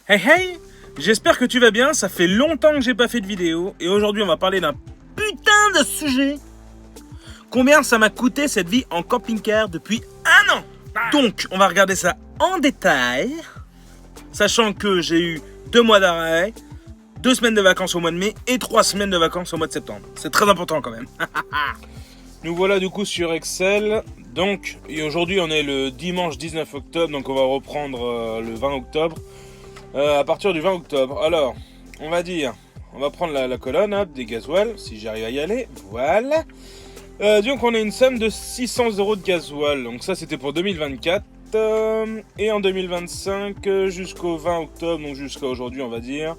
Hey hey, j'espère que tu vas bien, ça fait longtemps que j'ai pas fait de vidéo et aujourd'hui on va parler d'un putain de sujet. Combien ça m'a coûté cette vie en camping-car depuis un an? Donc on va regarder ça en détail, sachant que j'ai eu 2 mois d'arrêt, 2 semaines de vacances au mois de mai et 3 semaines de vacances au mois de septembre. C'est très important quand même. Nous voilà du coup sur Excel. Donc aujourd'hui on est le dimanche 19 octobre, donc on va reprendre le 20 octobre. À partir du 20 octobre. Alors, on va prendre la colonne hop, des gasoil, si j'arrive à y aller. Voilà. Donc on a une somme de 600 € de gasoil. Donc ça c'était pour 2024. Et en 2025 jusqu'au 20 octobre, donc jusqu'à aujourd'hui on va dire,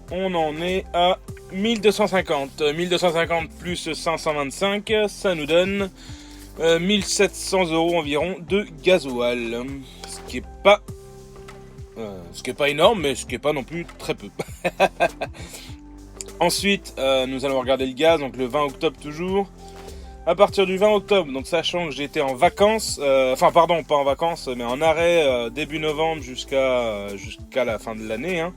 on en est à 1250. 1250 plus 525, ça nous donne 1700 € environ de gasoil. Ce qui est pas énorme, mais ce qui est pas non plus très peu. Ensuite, nous allons regarder le gaz, donc le 20 octobre toujours. À partir du 20 octobre, donc sachant que j'étais en vacances, pas en vacances, mais en arrêt début novembre jusqu'à la fin de l'année, hein,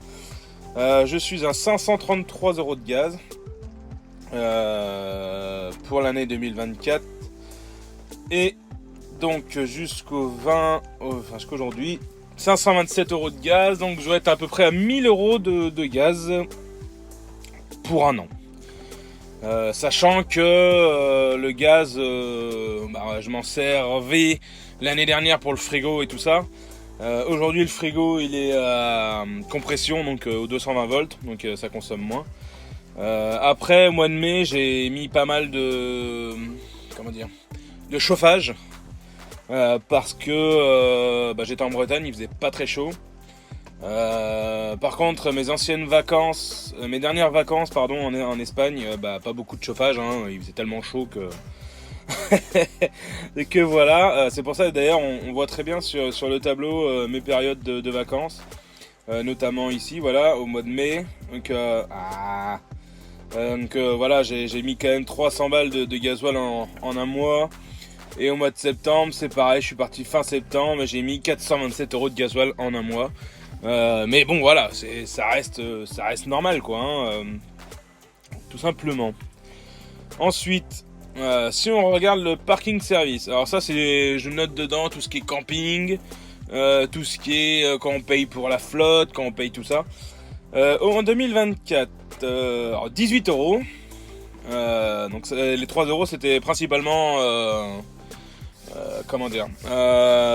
je suis à 533 € de gaz pour l'année 2024. Et donc jusqu'aujourd'hui, 527 € de gaz, donc je vais être à peu près à 1000 € de gaz pour un an. Sachant que le gaz, je m'en servais l'année dernière pour le frigo et tout ça. Aujourd'hui le frigo il est à compression, donc au 220 volts, donc ça consomme moins. Après au mois de mai j'ai mis pas mal de chauffage. Parce que j'étais en Bretagne, il faisait pas très chaud. Par contre, mes dernières vacances, en Espagne, pas beaucoup de chauffage, hein, il faisait tellement chaud que et que voilà. C'est pour ça d'ailleurs on voit très bien sur le tableau mes périodes de vacances, notamment ici, voilà, au mois de mai. Donc voilà, j'ai mis quand même 300 balles de gasoil en un mois. Et au mois de septembre, c'est pareil, je suis parti fin septembre et j'ai mis 427 € de gasoil en un mois. Mais bon, voilà, ça reste normal, quoi, hein, tout simplement. Ensuite, si on regarde le parking service, alors ça, je note dedans tout ce qui est camping, tout ce qui est quand on paye pour la flotte, quand on paye tout ça. En 2024, 18 €. Donc les 3 € c'était principalement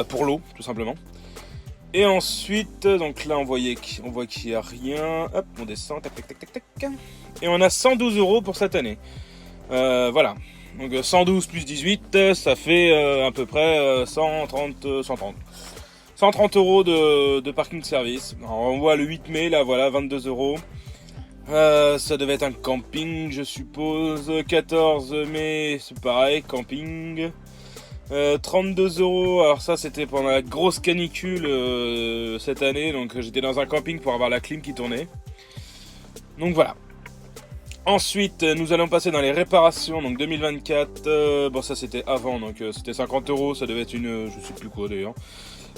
pour l'eau, tout simplement. Et ensuite, donc là on voit qu'il n'y a rien. Hop, on descend, tac tac tac tac tac. Et on a 112 € pour cette année. Voilà. Donc 112 plus 18, ça fait à peu près 130 € de parking service. Alors, on voit le 8 mai, là voilà, 22 €. Ça devait être un camping, je suppose. 14 mai, c'est pareil, camping. 32 €, alors ça c'était pendant la grosse canicule cette année, donc j'étais dans un camping pour avoir la clim qui tournait. Donc voilà. Ensuite, nous allons passer dans les réparations, donc 2024, ça c'était avant, donc c'était 50 €, ça devait être je sais plus quoi d'ailleurs.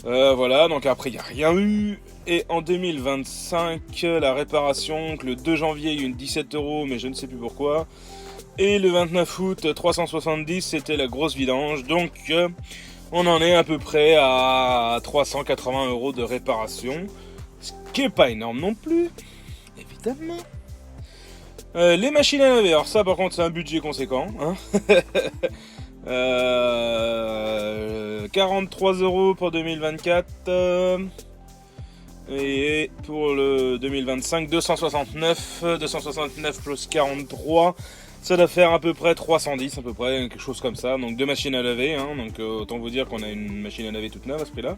Voilà, donc après il n'y a rien eu. Et en 2025, la réparation, donc le 2 janvier il y a eu une 17 €, mais je ne sais plus pourquoi. Et le 29 août, 370, c'était la grosse vidange. Donc on en est à peu près à 380 € de réparation. Ce qui est pas énorme non plus, évidemment. Les machines à laver, alors ça par contre c'est un budget conséquent, hein. 43 € pour 2024. Et pour le 2025, 269 plus 43, ça doit faire à peu près 310, à peu près, quelque chose comme ça. Donc 2 machines à laver, hein, donc autant vous dire qu'on a une machine à laver toute neuve à ce prix-là.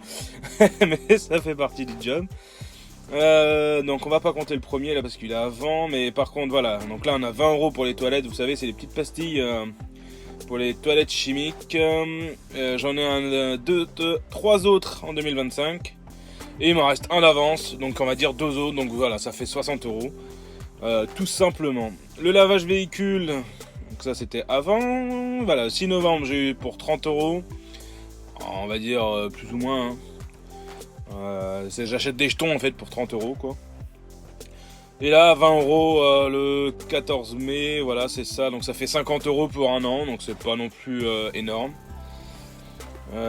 Mais ça fait partie du job. Donc on va pas compter le premier là parce qu'il est avant, mais par contre voilà. Donc là on a 20 € pour les toilettes, vous savez, c'est les petites pastilles pour les toilettes chimiques. J'en ai 3 autres en 2025. Et il m'en reste un d'avance, donc on va dire 2 autres, donc voilà, ça fait 60 €, tout simplement. Le lavage véhicule, donc ça c'était avant, voilà, 6 novembre j'ai eu pour 30 €, on va dire plus ou moins, hein. J'achète des jetons en fait pour 30 euros quoi. Et là 20 euros le 14 mai, voilà c'est ça, donc ça fait 50 euros pour un an, donc c'est pas non plus énorme.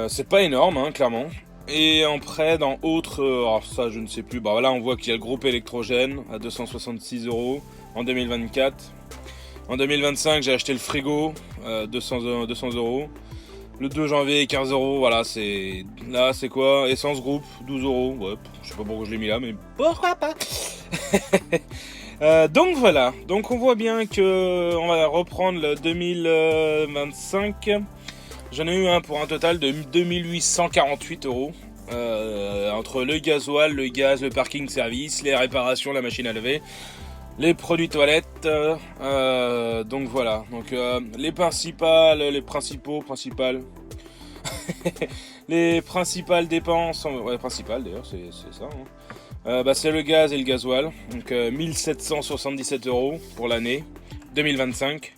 C'est pas énorme hein, clairement. Et après dans autres, alors ça je ne sais plus, bah là on voit qu'il y a le groupe électrogène à 266 euros en 2024. En 2025 j'ai acheté le frigo 200 euros. Le 2 janvier 15 euros, voilà c'est... Là c'est quoi? Essence groupe 12 euros, ouais, je sais pas pourquoi je l'ai mis là mais pourquoi pas. Donc voilà, donc on voit bien que on va reprendre le 2025. J'en ai eu un pour un total de 2848 euros. Entre le gasoil, le gaz, le parking service, les réparations, la machine à laver, les produits toilettes. Donc voilà. Donc les principales dépenses. Ouais, principales d'ailleurs, c'est ça. Hein. C'est le gaz et le gasoil. Donc 1777 euros pour l'année 2025.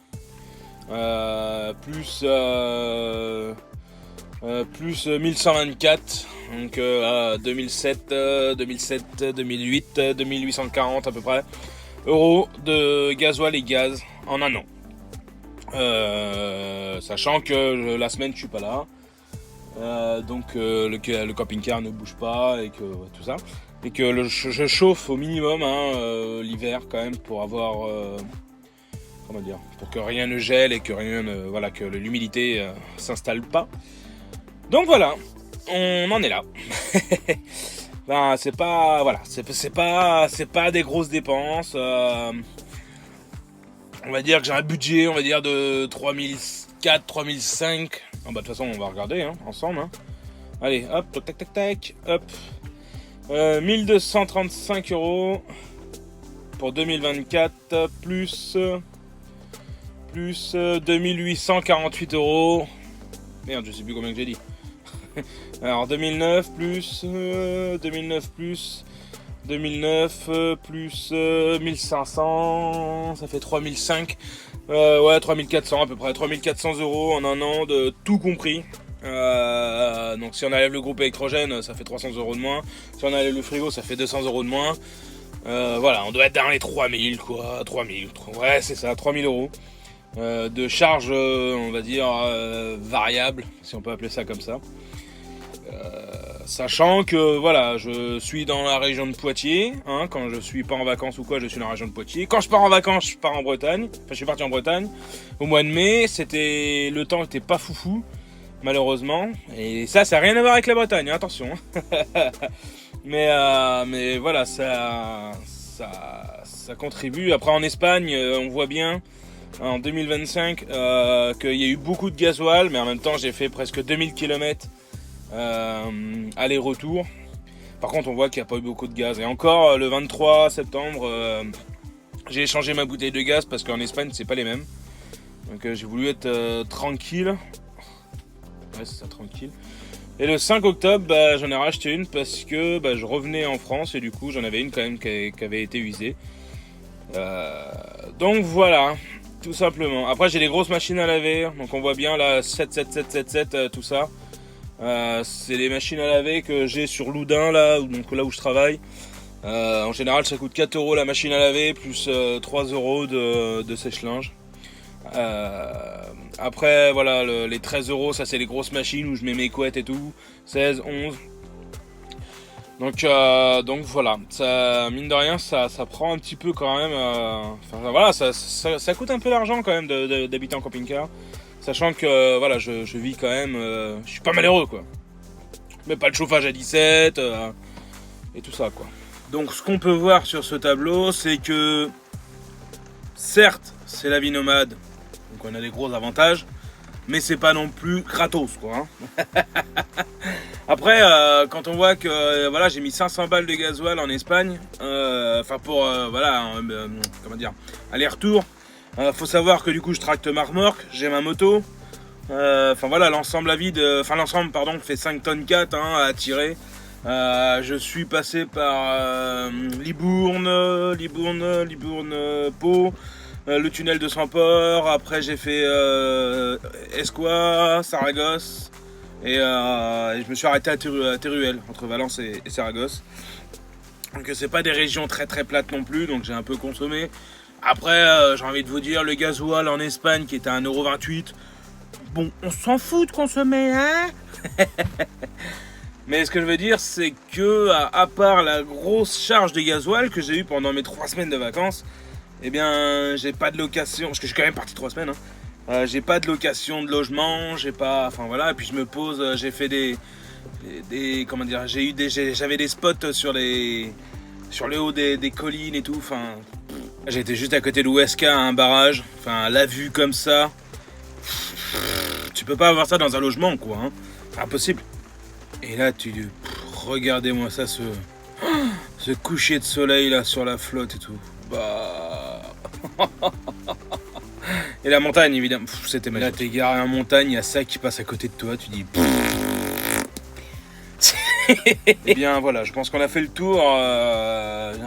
Plus 1124, donc 2007, 2008, 2840 à peu près euros de gasoil et gaz en un an. Sachant que la semaine je suis pas là, donc le camping-car ne bouge pas et que tout ça, et que je chauffe au minimum hein, l'hiver quand même pour avoir comment dire, pour que rien ne gèle et que voilà, que l'humidité s'installe pas. Donc voilà, on en est là. Ben, c'est pas, voilà, c'est pas des grosses dépenses. On va dire que j'ai un budget, on va dire de 3004, 3005. Ah bah de toute façon, on va regarder hein, ensemble. Hein. Allez, hop, tac, tac, tac, hop. 1235 euros pour 2024 plus 2848 euros. Merde, je sais plus combien que j'ai dit. Alors 2009 plus 1500, ça fait 3005. Ouais, 3400 à peu près, 3400 euros en un an de tout compris. Donc si on enlève le groupe électrogène, ça fait 300 euros de moins. Si on enlève le frigo, ça fait 200 euros de moins. Voilà, on doit être dans les 3000 quoi, 3000. Ouais, c'est ça, 3000 euros. De charges, on va dire, variables, si on peut appeler ça comme ça. Sachant que voilà, je suis dans la région de Poitiers, hein, quand je suis pas en vacances ou quoi, je suis dans la région de Poitiers. Quand je pars en vacances, je pars en Bretagne. Enfin, je suis parti en Bretagne au mois de mai. Le temps était pas foufou, malheureusement. Et ça n'a rien à voir avec la Bretagne, hein, attention. mais voilà, ça contribue. Après en Espagne, on voit bien. En 2025, qu'il y a eu beaucoup de gasoil, mais en même temps j'ai fait presque 2000 km aller-retour. Par contre on voit qu'il n'y a pas eu beaucoup de gaz. Et encore le 23 septembre, j'ai échangé ma bouteille de gaz parce qu'en Espagne c'est pas les mêmes. Donc j'ai voulu être tranquille. Ouais c'est ça, tranquille. Et le 5 octobre, j'en ai racheté une parce que je revenais en France et du coup j'en avais une quand même qui avait été usée. Donc voilà. Tout simplement. Après j'ai des grosses machines à laver, donc on voit bien la 77777 tout ça. C'est les machines à laver que j'ai sur Loudun là où je travaille. En général ça coûte 4 euros la machine à laver plus 3 euros de sèche-linge. Après voilà les 13 euros ça c'est les grosses machines où je mets mes couettes et tout. 16, 11. Donc voilà, ça, mine de rien, ça prend un petit peu quand même. Enfin voilà, ça coûte un peu d'argent quand même d'habiter en camping-car, sachant que voilà, je vis quand même, je suis pas malheureux quoi. Mais pas de chauffage à 17 et tout ça quoi. Donc ce qu'on peut voir sur ce tableau, c'est que certes, c'est la vie nomade, donc on a des gros avantages, mais c'est pas non plus gratos quoi. Hein. Après, quand on voit que voilà, j'ai mis 500 balles de gasoil en Espagne, enfin pour voilà, comment dire, aller-retour. Faut savoir que du coup je tracte ma remorque, j'ai ma moto. Enfin voilà, l'ensemble fait 5 tonnes 4 hein, à tirer. Je suis passé par Libourne, Pau, le tunnel de Saint-Port. Après j'ai fait Escois, Saragosse. Et je me suis arrêté à Teruel, entre Valence et Saragosse. Donc c'est pas des régions très très plates non plus, donc j'ai un peu consommé. Après, j'ai envie de vous dire, le gasoil en Espagne qui était à 1,28€, bon, on s'en fout de consommer, hein. Mais ce que je veux dire, c'est que, à part la grosse charge de gasoil que j'ai eu pendant mes 3 semaines de vacances, eh bien, j'ai pas de location, parce que je suis quand même parti 3 semaines, hein. J'ai pas de location de logement, j'ai pas, enfin voilà, et puis je me pose, j'ai fait comment dire, j'avais des spots sur le haut des collines et tout, enfin, j'étais juste à côté de Huesca, à un barrage, enfin, la vue comme ça, tu peux pas avoir ça dans un logement, quoi, hein. C'est impossible. Et là, regardez-moi ça, ce coucher de soleil là sur la flotte et tout. Bah. Et la montagne, évidemment. C'était magique. Là, t'es garé en montagne, il y a ça qui passe à côté de toi, tu dis. Eh bien voilà, je pense qu'on a fait le tour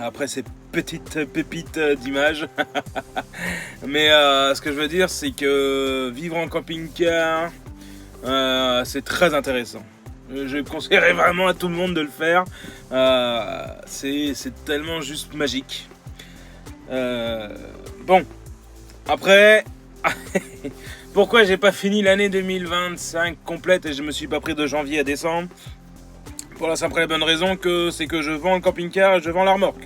après ces petites pépites d'images. Mais ce que je veux dire, c'est que vivre en camping-car, c'est très intéressant. Je conseillerais vraiment à tout le monde de le faire. C'est tellement juste magique. Bon, après, pourquoi j'ai pas fini l'année 2025 complète et je me suis pas pris de janvier à décembre? Pour la simple et bonne raison que c'est que je vends le camping-car et je vends la remorque.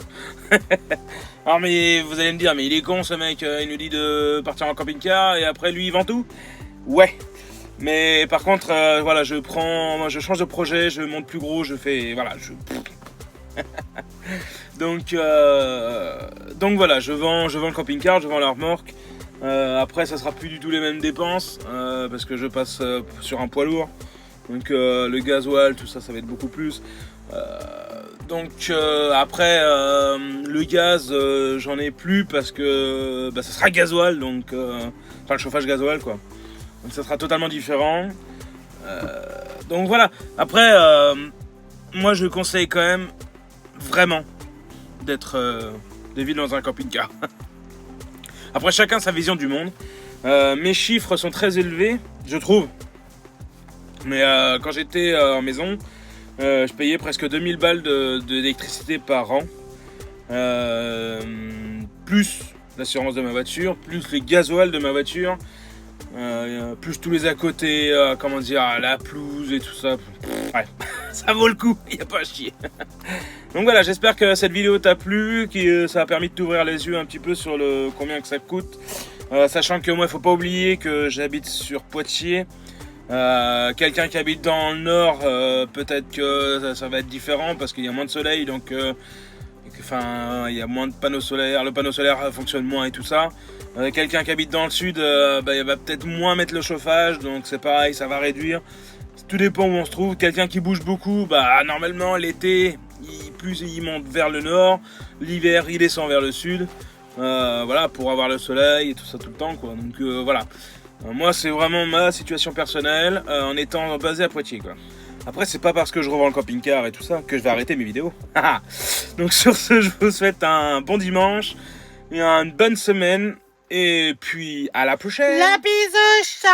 Alors mais vous allez me dire, mais il est con ce mec, il nous dit de partir en camping-car et après lui il vend tout? Ouais. Mais par contre, voilà, je change de projet, je monte plus gros, je fais, voilà, donc voilà, je vends le camping-car, je vends la remorque. Après, ça sera plus du tout les mêmes dépenses parce que je passe sur un poids lourd. Donc le gasoil, tout ça, ça va être beaucoup plus. Après, le gaz, j'en ai plus parce que ça sera gasoil, donc enfin le chauffage gasoil quoi. Donc ça sera totalement différent. Donc voilà. Après, moi je conseille quand même vraiment de vivre dans un camping-car. Après chacun sa vision du monde. Mes chiffres sont très élevés, je trouve. Mais quand j'étais en maison, je payais presque 2000 balles d'électricité par an. Plus l'assurance de ma voiture, plus les gasoil de ma voiture. Plus tous les à côté, comment dire, la pelouse et tout ça. Ouais, ça vaut le coup, il n'y a pas à chier. Donc voilà, j'espère que cette vidéo t'a plu, que ça a permis de t'ouvrir les yeux un petit peu sur combien que ça coûte. Sachant que moi, il faut pas oublier que j'habite sur Poitiers. Quelqu'un qui habite dans le nord, peut-être que ça va être différent parce qu'il y a moins de soleil, donc il y a moins de panneaux solaires, le panneau solaire fonctionne moins et tout ça. Quelqu'un qui habite dans le sud, il va peut-être moins mettre le chauffage, donc c'est pareil, ça va réduire. Tout dépend où on se trouve. Quelqu'un qui bouge beaucoup, normalement l'été, plus il monte vers le nord, l'hiver il descend vers le sud. Voilà, pour avoir le soleil et tout ça tout le temps quoi. Donc voilà. Moi c'est vraiment ma situation personnelle en étant basé à Poitiers quoi. Après c'est pas parce que je revends le camping-car et tout ça que je vais arrêter mes vidéos. Donc sur ce, je vous souhaite un bon dimanche et une bonne semaine et puis à la prochaine. La bisouche.